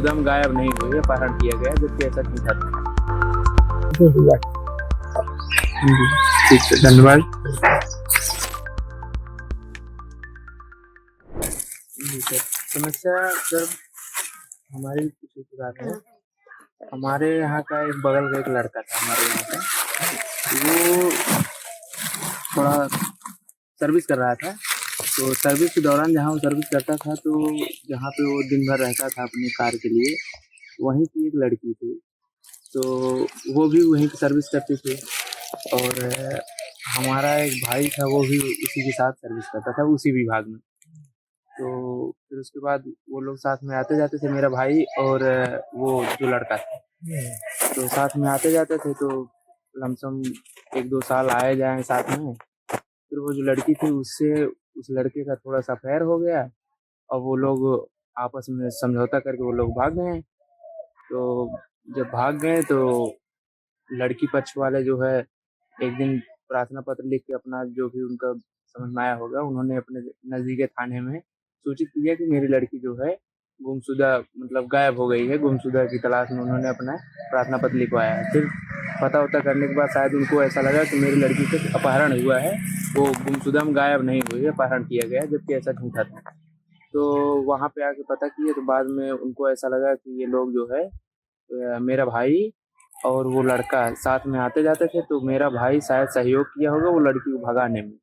गुमशुदा गायब नहीं हुई, अपहरण किया गया, जबकि ऐसा नहीं था। ठीक है, धन्यवाद। जी सर, समस्या सर हमारी कुछ ऐसी बात है। हमारे यहाँ का एक बगल का एक लड़का था हमारे यहाँ का, वो थोड़ा सर्विस कर रहा था। तो सर्विस के दौरान जहाँ वो सर्विस करता था, तो जहाँ पे वो दिन भर रहता था अपनी कार के लिए, वहीं की एक लड़की थी। तो वो भी वहीं की सर्विस करती थी, और हमारा एक भाई था, वो भी उसी के साथ सर्विस करता था, उसी विभाग में। तो फिर उसके बाद वो लोग साथ में आते जाते थे, मेरा भाई और वो जो लड़का था, तो साथ में आते जाते थे। तो लमसम 1-2 साल आए जाए साथ में। फिर वो जो लड़की थी, उससे उस लड़के का थोड़ा सा अफेयर हो गया, और वो लोग आपस में समझौता करके वो लोग भाग गए। तो जब भाग गए, तो लड़की पक्ष वाले जो है, एक दिन प्रार्थना पत्र लिख के अपना जो भी उनका समझ में आया होगा, उन्होंने अपने नजदीकी थाने में सूचित किया कि मेरी लड़की जो है गुमशुदा, मतलब गायब हो गई है। गुमशुदा की तलाश में उन्होंने अपना प्रार्थना पत्र लिखवाया है। फिर पता वता करने के बाद शायद उनको ऐसा लगा कि मेरी लड़की से अपहरण हुआ है, वो गुमशुदा गायब नहीं हुई है, अपहरण किया गया, जबकि ऐसा झूठा था। तो वहाँ पे आके पता किए, तो बाद में उनको ऐसा लगा कि ये लोग जो है मेरा भाई और वो लड़का साथ में आते जाते थे, तो मेरा भाई शायद सहयोग किया होगा वो लड़की को भगाने में।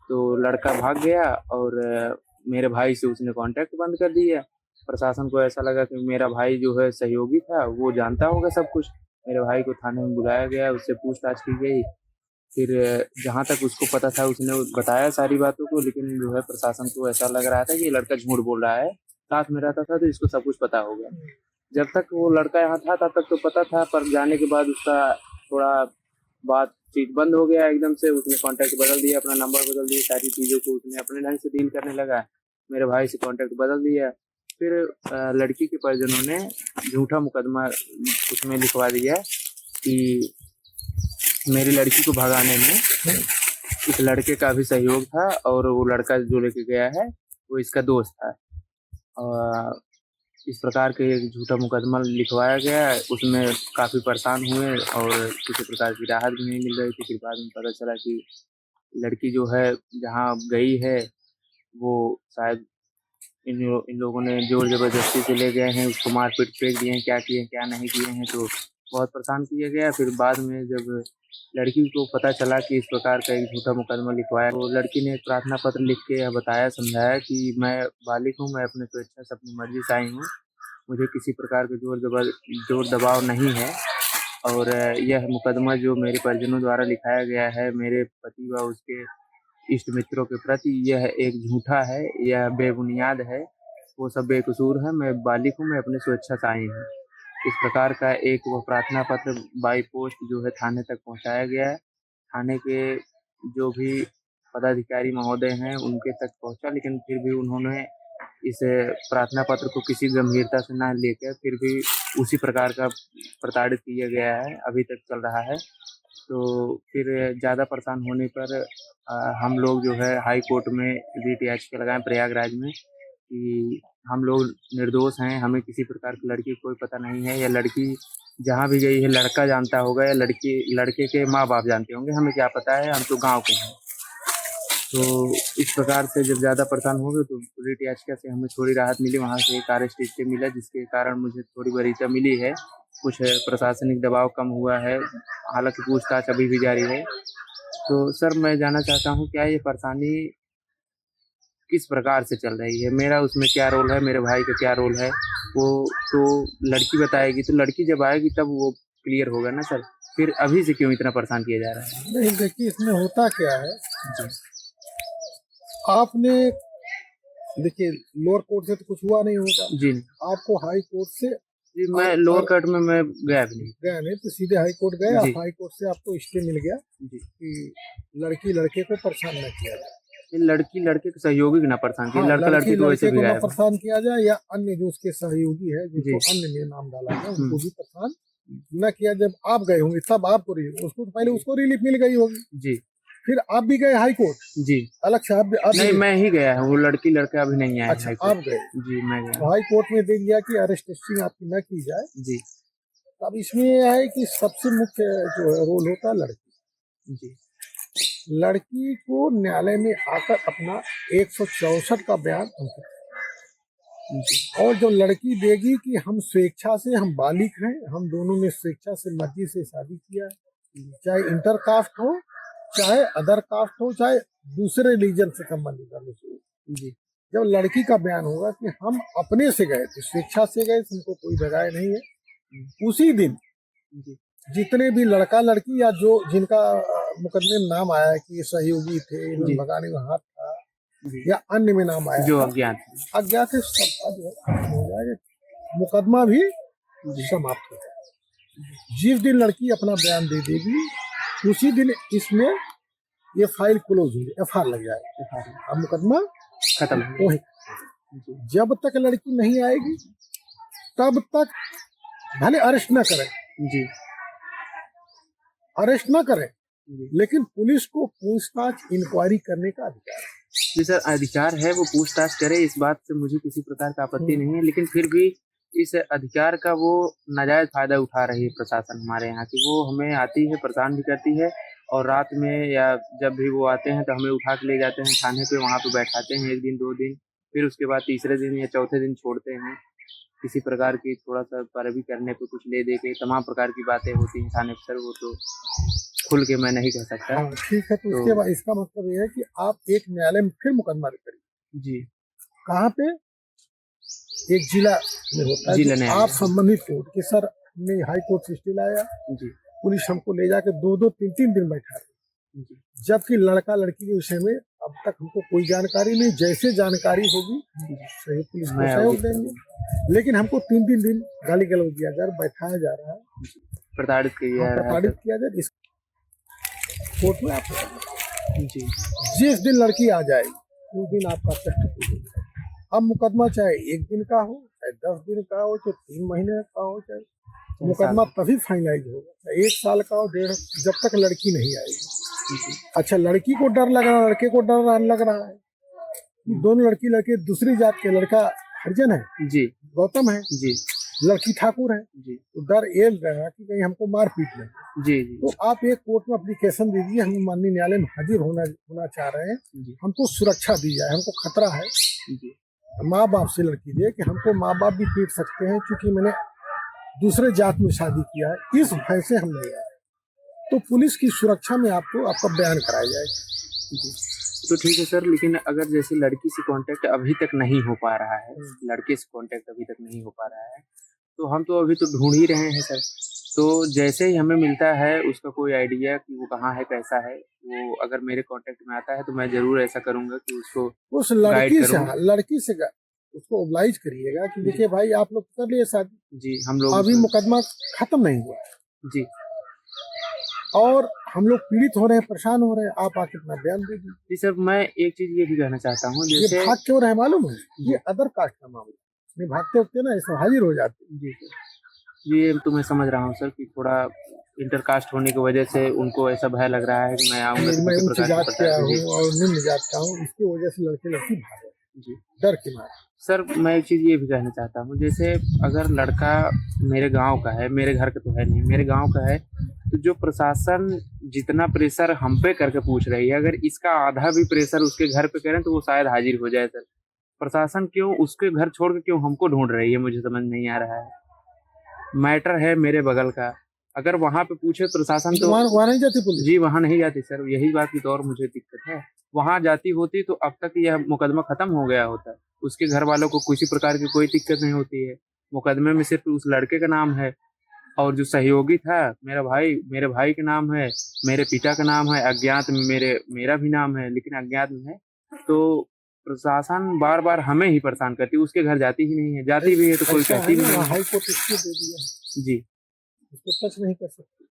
तो लड़का भाग गया, और मेरे भाई से उसने कांटेक्ट बंद कर दिया। प्रशासन को ऐसा लगा कि मेरा भाई जो है सहयोगी था, वो जानता होगा सब कुछ। मेरे भाई को थाने में बुलाया गया, उससे पूछताछ की गई। फिर जहाँ तक उसको पता था, उसने बताया सारी बातों को, लेकिन जो है प्रशासन को ऐसा लग रहा था कि ये लड़का झूठ बोल रहा है, साथ में रहता था तो इसको सब कुछ पता होगा। जब तक वो लड़का यहाँ था तब तक तो पता था, पर जाने के बाद उसका थोड़ा बातचीत बंद हो गया एकदम से। उसने कांटेक्ट बदल दिया, अपना नंबर बदल दिया, सारी चीज़ों को उसने अपने ढंग से डील करने लगा। मेरे भाई से कांटेक्ट बदल दिया। फिर लड़की के परिजनों ने झूठा मुकदमा उसमें लिखवा दिया कि मेरी लड़की को भगाने में इस लड़के का भी सहयोग था, और वो लड़का जो लेके गया है वो इसका दोस्त था। और इस प्रकार के एक झूठा मुकदमा लिखवाया गया। उसमें काफ़ी परेशान हुए, और किसी प्रकार की राहत भी नहीं मिल रही थी। फिर बाद में पता चला कि लड़की जो है जहाँ गई है, वो शायद इन लोगों ने जोर ज़बरदस्ती से ले गए हैं, उसको मार-पीट फेंक दिए हैं, क्या किए हैं, क्या नहीं किए हैं, तो बहुत परेशान किया गया। फिर बाद में जब लड़की को पता चला कि इस प्रकार का एक झूठा मुकदमा लिखवाया, तो लड़की ने एक प्रार्थना पत्र लिख के यह बताया, समझाया कि मैं बालिग हूँ, मैं अपने स्वेच्छा से अपनी मर्ज़ी से आई हूँ, मुझे किसी प्रकार का जोर दबाव नहीं है। और यह मुकदमा जो मेरे परिजनों द्वारा लिखाया गया है मेरे पति व उसके इष्ट मित्रों के प्रति, यह एक झूठा है, यह बेबुनियाद है, वो सब बेकसूर है, मैं बालिग हूँ, मैं अपनी स्वेच्छा से आई हूँ। इस प्रकार का एक वो प्रार्थना पत्र बाई पोस्ट जो है थाने तक पहुँचाया गया है। थाने के जो भी पदाधिकारी महोदय हैं उनके तक पहुँचा, लेकिन फिर भी उन्होंने इस प्रार्थना पत्र को किसी गंभीरता से ना लेकर फिर भी उसी प्रकार का प्रताड़ित किया गया है, अभी तक चल रहा है। तो फिर ज़्यादा परेशान होने पर हम लोग जो है हाई कोर्ट में रिट याचिका लगाए प्रयागराज में कि हम लोग निर्दोष हैं, हमें किसी प्रकार की लड़की कोई पता नहीं है, या लड़की जहाँ भी गई है लड़का जानता होगा, या लड़की लड़के के माँ-बाप जानते होंगे, हमें क्या पता है, हम तो गाँव के हैं। तो इस प्रकार से जब ज़्यादा परेशान हो गए, तो रिट याचिका से हमें थोड़ी राहत मिली, वहाँ से एक अरेस्ट स्टे मिला, जिसके कारण मुझे थोड़ी वरीयता मिली है। कुछ प्रशासनिक दबाव कम हुआ है, हालाँकि पूछताछ अभी भी जारी है। तो सर मैं जानना चाहता हूँ, क्या ये परेशानी किस प्रकार से चल रही है? मेरा उसमें क्या रोल है, मेरे भाई का क्या रोल है? वो तो लड़की बताएगी, तो लड़की जब आएगी तब वो क्लियर होगा ना सर। फिर अभी से क्यों इतना परेशान किया जा रहा है? नहीं देखिए, इसमें होता क्या है, जी। आपने देखिए लोअर कोर्ट से तो कुछ हुआ नहीं होगा, जी। आपको हाई कोर्ट से जी, मैं लोअर कोर्ट में मैं गया भी नहीं। गया नहीं, तो सीधे हाई कोर्ट गए, जी। हाई कोर्ट से आपको स्टे मिल गया जी। कि लड़की लड़के को परेशान न किया जाए। ये लड़की लड़के के सहयोगी को ना परेशान किए, हाँ, लड़का लड़की लड़की तो वैसे लड़के भी को न गायब है। परेशान किया जाए, या अन्य जो उसके सहयोगी है जी। जिनको अन्य में नाम डाला गया उनको हुँ। भी परेशान न किया। जब आप गए होंगे तब आपको उसको तो पहले जी। उसको रिलीफ मिल गई होगी, जी। फिर आप भी गए हाई कोर्ट जी अलग से? आप नहीं, मैं ही गया है, वो लड़की लड़का अभी नहीं आया अच्छा, है आप गए जी, मैं गया। तो हाई कोर्ट में दे दिया कि अरेस्टेशन आपकी न की जाए। जी अब इसमें यह है कि सबसे मुख्य जो है रोल होता है लड़की। जी लड़की को न्यायालय में आकर अपना 164 का बयान अंकित, जी और जो लड़की देगी कि हम स्वेच्छा से, हम बालिग हैं, हम दोनों ने स्वेच्छा से मर्जी से शादी किया है, चाहे इंटर कास्ट हो, चाहे अदर कास्ट हो, चाहे दूसरे रिलीजन से संबंधित हो। जी जब लड़की का बयान होगा कि हम अपने से गए थे, स्वेच्छा से गए, हमको कोई भगाए नहीं है, उसी दिन जी जितने भी लड़का लड़की या जो जिनका मुकदमे में नाम आया है कि ये सहयोगी थे, इन्होंने जी भगाने में हाथ था, जी या अन्य में नाम आया जो था, अज्ञात है। अज्ञात है, सबका जो है खत्म हो जाएगा, मुकदमा भी जी समाप्त हो जाएगा। जिस दिन लड़की अपना बयान दे देगी उसी दिन इसमें ये फाइल क्लोज हो जाए, एफआईआर लग जाएगा, अब मुकदमा खत्म हो वही। जी जब तक लड़की नहीं आएगी तब तक भले अरेस्ट न करें, जी अरेस्ट न करें, जी लेकिन पुलिस को पूछताछ इंक्वायरी करने का अधिकार है। जी सर, अधिकार है वो पूछताछ करे, इस बात से मुझे किसी प्रकार का आपत्ति नहीं है, लेकिन फिर भी इस अधिकार का वो नाजायज फायदा उठा रही है प्रशासन हमारे यहाँ की। वो हमें आती है, परेशान भी करती है, और रात में या जब भी वो आते हैं तो हमें उठा के ले जाते हैं थाने पे, वहाँ पे बैठाते हैं 1 दिन 2 दिन, फिर उसके बाद तीसरे दिन या चौथे दिन छोड़ते हैं। किसी प्रकार की थोड़ा सा पैरवी करने पे कुछ ले दे के तमाम प्रकार की बातें होती हैं थाने पर सर, वो तो खुल के मैं नहीं कह सकता। हाँ ठीक है, तो उसके बाद इसका मतलब ये है कि आप एक न्यायालय में फिर मुकदमा करिए। जी कहाँ पे? एक जिला में होता है, जिला जो न्यायालय। आप संबंधित कोर्ट के सर हमने हाई कोर्ट से स्टे लाया, जी पुलिस हमको ले जाके 2-2 3-3 दिन बैठा रही, जी जबकि लड़का लड़की के विषय में अब तक हमको कोई जानकारी नहीं। जैसे जानकारी होगी सही पुलिस को मैं सहयोग अवगत देंगे, लेकिन हमको 3-3 दिन गाली गलौज दिया जा रहा, बैठाया जा रहा है, प्रताड़ित किया जा रहा है प्रताड़ित सर। किया जाए। इस कोर्ट में आप जी जिस दिन लड़की आ जाएगी उस दिन आपका कष्ट पूरा हो जाएगा। अब मुकदमा चाहे 1 दिन का हो, चाहे 10 दिन का हो, चाहे 3 महीने का हो, चाहे मुकदमा तभी फाइनलाइज होगा, चाहे 1 साल का हो, 1.5, जब तक लड़की नहीं आएगी। अच्छा, लड़की को डर लग रहा है, लड़के को डर लग रहा है कि दोनों लड़की लड़के दूसरी जात के, लड़का हरिजन है, जी गौतम है, जी लड़की ठाकुर है, जी तो डर ये रहा कि कहीं हमको मार पीट लें। जी जी तो आप एक कोर्ट में एप्लीकेशन दीजिए, हम माननीय न्यायालय में हाजिर होना चाह रहे हैं, जी हमको सुरक्षा दी जाए, हमको खतरा है। जी माँ बाप से लड़की दे कि हमको माँ बाप भी पीट सकते हैं क्योंकि मैंने दूसरे जात में शादी किया है, इस भय से हम नहीं आए। तो पुलिस की सुरक्षा में आपको आपका बयान कराया जाएगा। जी तो ठीक है सर, लेकिन अगर जैसे लड़की से कांटेक्ट अभी तक नहीं हो पा रहा है, लड़के से कांटेक्ट अभी तक नहीं हो पा रहा है, तो हम तो अभी तो ढूंढ ही रहे हैं सर। तो जैसे ही हमें मिलता है उसका कोई आइडिया कि वो कहाँ है, कैसा है, वो अगर मेरे कांटेक्ट में आता है तो मैं जरूर ऐसा करूंगा कि उसको उस लड़की गाइड से, करूँ। लड़की से उसको ओब्लाइज करिएगा कि देखिए भाई आप लोग कर लिए शादी, जी हम लोग अभी मुकदमा खत्म नहीं हुआ है जी और हम लोग पीड़ित हो रहे हैं, परेशान हो रहे हैं, आप आके अपना बयान दे दीजिए। जी सर, मैं एक चीज ये भी कहना चाहता हूँ, ये जैसे भाग क्यों रहे मालूम है? ये अदर कास्ट का मामला, नहीं भागते होते ना, ऐसे हाजिर हो जाते। जी सर, ये तो मैं समझ रहा हूँ सर कि थोड़ा इंटरकास्ट होने की वजह से उनको ऐसा भय लग रहा है कि मैं आऊंगा तो मैं किसी उच्च प्रकार जात की का प्रकार हूँ की। और निम्न जात का हूँ, इसकी वजह से लड़के लड़की भागे जी डर के मारे। सर, मैं एक चीज़ ये भी कहना चाहता हूँ, जैसे अगर लड़का मेरे गांव का है, मेरे घर का तो है नहीं, मेरे गांव का है, तो जो प्रशासन जितना प्रेशर हम पे करके पूछ रही है, अगर इसका आधा भी प्रेशर उसके घर पे करें तो वो शायद हाजिर हो जाए सर। प्रशासन क्यों उसके घर छोड़ के क्यों हमको ढूंढ रही है, मुझे समझ नहीं आ रहा है। मैटर है मेरे बगल का, अगर वहां पे पूछे प्रशासन तो वहाँ नहीं जाती पुलिस? जी वहां नहीं जाती सर, यही बात की तो और मुझे दिक्कत है। वहां जाती होती तो अब तक यह मुकदमा खत्म हो गया होता, उसके घर वालों को किसी प्रकार की कोई दिक्कत नहीं होती है। मुकदमे में सिर्फ उस लड़के का नाम है, और जो सहयोगी था मेरे भाई के नाम है, मेरे पिता का नाम है, अज्ञात में मेरा भी नाम है, लेकिन अज्ञात में है। तो प्रशासन बार बार हमें ही परेशान करती है, उसके घर जाती ही नहीं है, जाती भी है तो कोई कहती भी नहीं है। हाई कोर्ट इसको दे दिया, जी उसको टच नहीं कर सकते।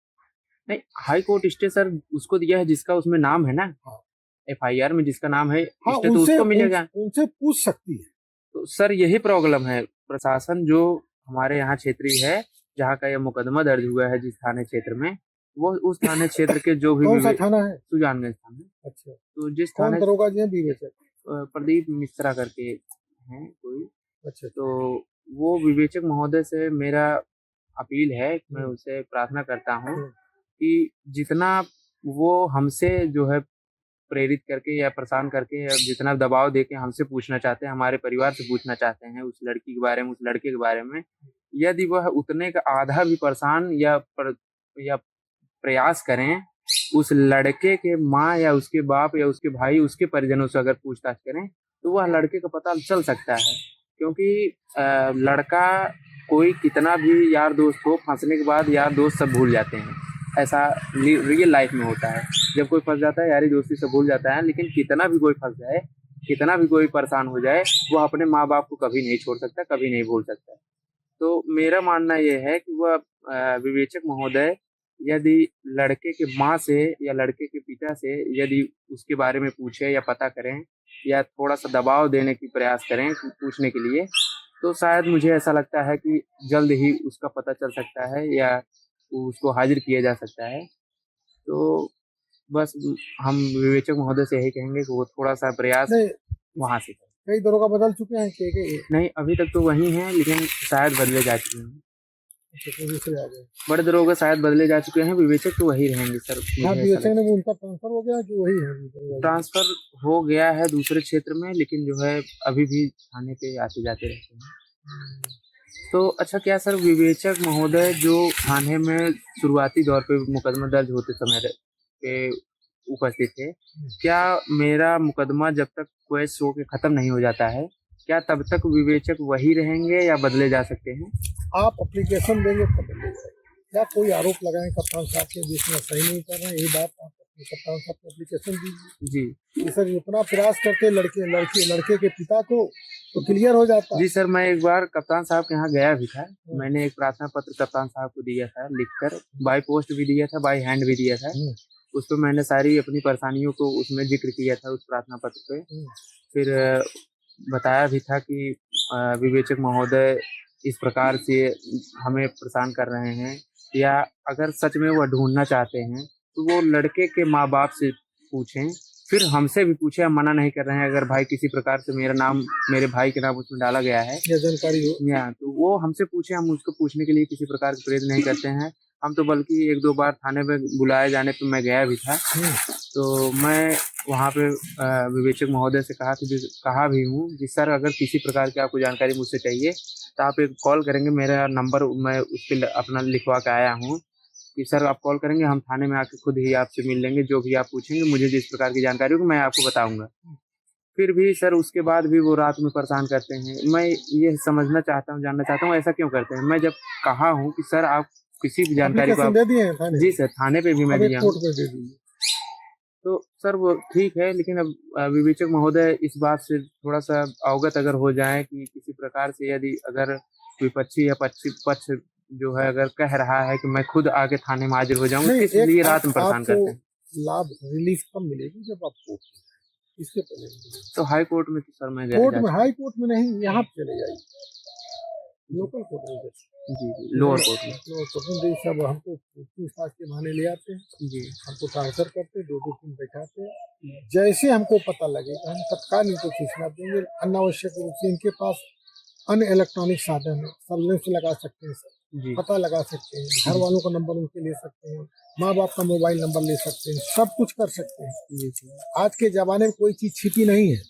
नहीं, हाई कोर्ट स्टे सर उसको दिया है जिसका उसमें नाम है ना, एफआईआर में जिसका नाम है हाँ, स्टे तो उसको मिलेगा। उनसे पूछ सकती है। तो सर यही प्रॉब्लम है, प्रशासन जो हमारे यहाँ क्षेत्रीय है, जहाँ का यह मुकदमा दर्ज हुआ है जिस थाने क्षेत्र में, वो उस थाने क्षेत्र के जो भी कौन सा थाना है? सुजानगंज थाना। अच्छा, तो जिस कौन थाने दरोगा जी हैं विवेचक? प्रदीप मिश्रा करके हैं कोई, अच्छा, तो वो विवेचक महोदय से मेरा अपील है कि मैं उसे प्रार्थना करता हूँ कि जितना वो हमसे जो है प्रेरित करके या परेशान करके या जितना दबाव देके हमसे पूछना चाहते हैं, हमारे परिवार से पूछना चाहते हैं उस लड़की के बारे में, उस लड़के के बारे में, यदि वह उतने का आधा भी परेशान या प्रयास करें, उस लड़के के माँ या उसके बाप या उसके भाई, उसके परिजनों से अगर पूछताछ करें, तो वह लड़के का पता चल सकता है। क्योंकि लड़का कोई कितना भी यार दोस्त हो, फंसने के बाद यार दोस्त सब भूल जाते हैं। ऐसा रियल लाइफ में होता है। जब कोई फंस जाता है यारी दोस्ती सब भूल जाता है, लेकिन कितना भी कोई फंस जाए, कितना भी कोई परेशान हो जाए, वह अपने माँ बाप को कभी नहीं छोड़ सकता, कभी नहीं भूल सकता। तो मेरा मानना ये है कि वह विवेचक महोदय यदि लड़के के माँ से या लड़के के पिता से यदि उसके बारे में पूछे या पता करें या थोड़ा सा दबाव देने की प्रयास करें पूछने के लिए, तो शायद मुझे ऐसा लगता है कि जल्द ही उसका पता चल सकता है या उसको हाजिर किया जा सकता है। तो बस हम विवेचक महोदय से यही कहेंगे कि वो थोड़ा सा प्रयास नहीं, वहाँ से करें। कई दरोगा बदल चुके हैं कि नहीं, अभी तक तो वही हैं, लेकिन शायद बदले जा चुके हैं। अच्छा, कोई दूसरे आ गए? बड़े दरोगा शायद बदले जा चुके हैं, विवेचक तो वही रहेंगे सर। हाँ, मुझे ऐसा विवेचक लगता ने वो उनका ट्रांसफर हो गया कि वही है दरोगा जी? ट्रांसफर हो गया है दूसरे क्षेत्र में, लेकिन जो है अभी भी थाने पे आते जाते रहते हैं। तो अच्छा, क्या सर विवेचक महोदय जो थाने में शुरुआती दौर पे मुकदमा दर्ज होते समय पे उपस्थित थे, क्या मेरा मुकदमा जब तक केस हो के खत्म नहीं हो जाता है, क्या तब तक विवेचक वही रहेंगे या बदले जा सकते हैं? आप एप्लीकेशन देंगे तब बदलेगा। या कोई आरोप लगाएं कप्तान साहब के बीच में सही नहीं कर रहे हैं, यही बात आप अपने कप्तान साहब को एप्लीकेशन दीजिए जी कि सर इतना प्रयास करते लड़के के पिता को तो क्लियर हो जाता। जी सर, मैं एक बार कप्तान साहब के यहाँ गया भी था। मैंने एक प्रार्थना पत्र कप्तान साहब को दिया था लिखकर, बाय पोस्ट भी दिया था, बाय हैंड भी दिया था। उस पर मैंने सारी अपनी परेशानियों को उसमें जिक्र किया था उस प्रार्थना पत्र पे। फिर बताया भी था कि विवेचक महोदय इस प्रकार से हमें परेशान कर रहे हैं, या अगर सच में वह ढूंढना चाहते हैं तो वो लड़के के माँ बाप से पूछें, फिर हमसे भी पूछे। हम मना नहीं कर रहे हैं, अगर भाई किसी प्रकार से मेरा नाम, मेरे भाई के नाम उसमें डाला गया है या जानकारी हो या तो वो हमसे पूछे, हम उसको पूछने के लिए किसी प्रकार की प्रेरित नहीं करते हैं। हम तो बल्कि 1-2 बार थाने में बुलाए जाने पे मैं गया भी था। तो मैं वहाँ पे विवेचक महोदय से कहा भी हूँ कि सर अगर किसी प्रकार की आपको जानकारी मुझसे चाहिए तो आप एक कॉल करेंगे, मेरा नंबर मैं उस पर अपना लिखवा के आया हूँ कि सर आप कॉल करेंगे, हम थाने में आके खुद ही आपसे मिल लेंगे, जो भी आप पूछेंगे मुझे जिस प्रकार की जानकारी होगी मैं आपको बताऊँगा। फिर भी सर उसके बाद भी वो रात में परेशान करते हैं। मैं ये समझना चाहता हूँ, जानना चाहता हूँ ऐसा क्यों करते हैं? मैं जब कहा हूँ कि सर आप किसी भी जानकारी को एप्लीकेशन दे दिए हैं थाने? जी सर, थाने पे भी मैं अब एक दिया हूँ। कोर्ट में दे दीजिए। तो सर वो ठीक है, लेकिन अब विवेचक महोदय इस बात से थोड़ा-सा अवगत अगर हो जाएँ कि किसी प्रकार से यदि अगर विपक्षी या पक्ष जो है अगर कह रहा है कि मैं खुद आके थाने में हाजिर हो जाऊँगा, नहीं, किस एक लिए रात में परेशान आपको करते हैं? लाभ रिलीफ कब मिलेगी जब आप कोर्ट में, इसके पहले नहीं मिलेगी। तो हाई कोर्ट में तो सर मैं गया कोर्ट जा में, चुका हाई कोर्ट में नहीं, यहाँ पे चले जाइए लोकल कोर्ट में। जी, लोअर कोर्ट में। लोअर कोर्ट में सब हमको पूछताछ के बहाने ले आते हैं, जी, हमको ट्रांसफर करते, 2-2 दिन बैठाते हैं। जैसे हमको पता लगेगा हम तत्काल इनको सूचना देंगे। अनावश्यक रूप से इनके पास अन्य इलेक्ट्रॉनिक साधन है, सर्विलेंस लगा सकते हैं सर, जी, पता लगा सकते हैं, घर वालों का नंबर उनके ले सकते हैं, माँ बाप का मोबाइल नंबर ले सकते हैं, सब कुछ कर सकते हैं। जी, जी। आज के जमाने में कोई चीज छिपी नहीं है।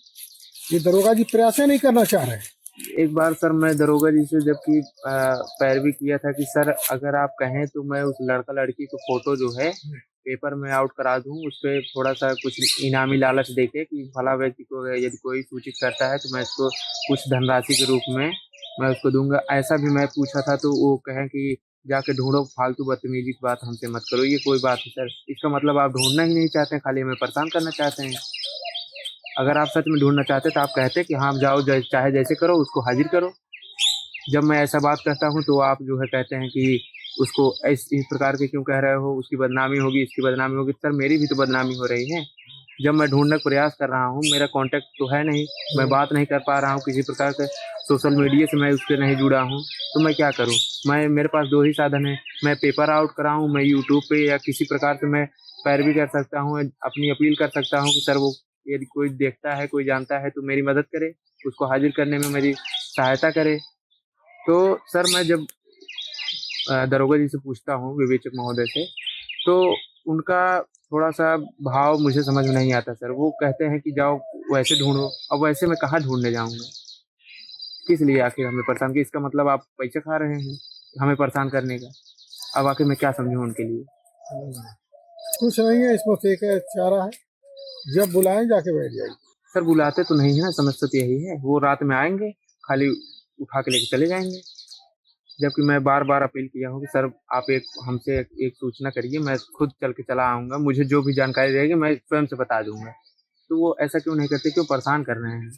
ये दरोगा जी प्रयास नहीं करना चाह रहे हैं। एक बार सर मैं दरोगा जी से जबकि पैरवी किया था कि सर अगर आप कहें तो मैं उस लड़का लड़की को फोटो जो है पेपर में आउट करा दूं, उस पर थोड़ा सा कुछ इनामी लालच देके कि फला व्यक्ति को यदि कोई सूचित करता है तो मैं इसको कुछ धनराशि के रूप में मैं उसको दूंगा। ऐसा भी मैं पूछा था तो वो कहें कि जाके ढूंढो, फालतू बदतमीजी की बात हमसे मत करो। ये कोई बात है सर? इसका मतलब आप ढूंढना ही नहीं चाहते हैं, खाली हमें परेशान करना चाहते हैं। अगर आप सच में ढूंढना चाहते तो आप कहते कि हाँ जाओ, चाहे जैसे करो उसको हाजिर करो। जब मैं ऐसा बात करता हूँ तो आप जो है कहते हैं कि उसको इस प्रकार के क्यों कह रहे हो, उसकी बदनामी होगी, इसकी बदनामी होगी। सर मेरी भी तो बदनामी हो रही है। जब मैं ढूंढने का प्रयास कर रहा हूँ, मेरा कांटेक्ट तो है नहीं, मैं बात नहीं कर पा रहा हूँ किसी प्रकार से, सोशल मीडिया से मैं उससे नहीं जुड़ा हूँ, तो मैं क्या करूँ? मेरे पास 2 ही साधन हैं, मैं पेपर आउट कराऊँ, मैं यूट्यूब पे या किसी प्रकार से मैं पैरवी कर सकता हूँ, अपनी अपील कर सकता हूँ कि सर वो यदि कोई देखता है, कोई जानता है तो मेरी मदद करे, उसको हाज़िर करने में मेरी सहायता करे। तो सर मैं जब दारोगा जी से पूछता हूँ, विवेचक महोदय से, तो उनका थोड़ा-सा भाव मुझे समझ में नहीं आता सर। वो कहते हैं कि जाओ वैसे ढूँढो, अब वैसे मैं कहाँ ढूँढने जाऊँगा? किस लिए आखिर हमें परेशान किया? इसका मतलब आप पैसे खा रहे हैं, हमें परेशान करने का। अब आखिर मैं क्या समझूँ उनके लिए? कुछ नहीं है इसमें, तो एक चारा है, जब बुलाएं जाके बैठ जाइए। सर बुलाते तो नहीं है ना, समस्या तो यही है। वो रात में आएँगे, खाली उठा के लेके चले जाएँगे। जबकि मैं बार-बार अपील किया हूँ कि सर आप हमसे एक सूचना करिए, मैं खुद चल के चला आऊँगा, मुझे जो भी जानकारी रहेगी मैं स्वयं से बता दूँगा। तो वो ऐसा क्यों नहीं करते, क्यों परेशान कर रहे हैं?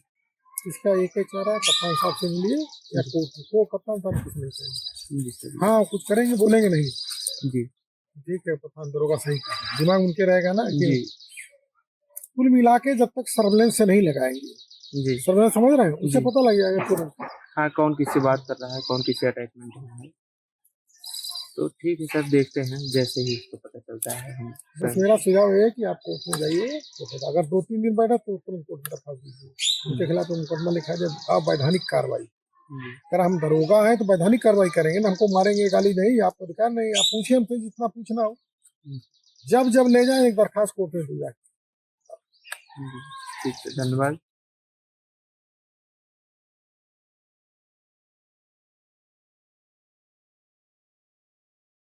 इसका एक ही चारा है, कप्तान साहब से मिलिए या कोर्ट को, कप्तान साहब कुछ नहीं करेंगे। जी सर। हाँ कुछ करेंगे, बोलेंगे नहीं। जी, ठीक है, प्रधान दरोगा सही कहा। दिमाग उनके रहेगा ना कि जी, कुल मिला के जब तक सर्वेलेंस से नहीं लगाएंगे, जी। सर्वेलेंस समझ रहे हैं, उससे जी। पता लग जाएगा तुरंत। हाँ, कौन किससे बात कर रहा है, कौन किससे अटैचमेंट है। तो ठीक है सर, देखते हैं जैसे ही उसको पता चलता है हम बस स्वयं मेरा से। सुझाव है कि आप कोर्ट में जाइए, तो अगर 2-3 दिन बैठा तो तुरंत कोर्ट में दरखास्त दीजिए। उनके खिलाफ मुकदमा लिखा जाए, आप वैधानिक कार्रवाई। जी, अगर हम दरोगा हैं तो वैधानिक कार्रवाई करेंगे ना, हमको मारेंगे गाली नहीं, आपको अधिकार नहीं, आप पूछिए हमसे जितना पूछना हो। जी, जब जब ले जाए एक दरखास्त कोर्ट में दी जाए। जी। ठीक है, धन्यवाद।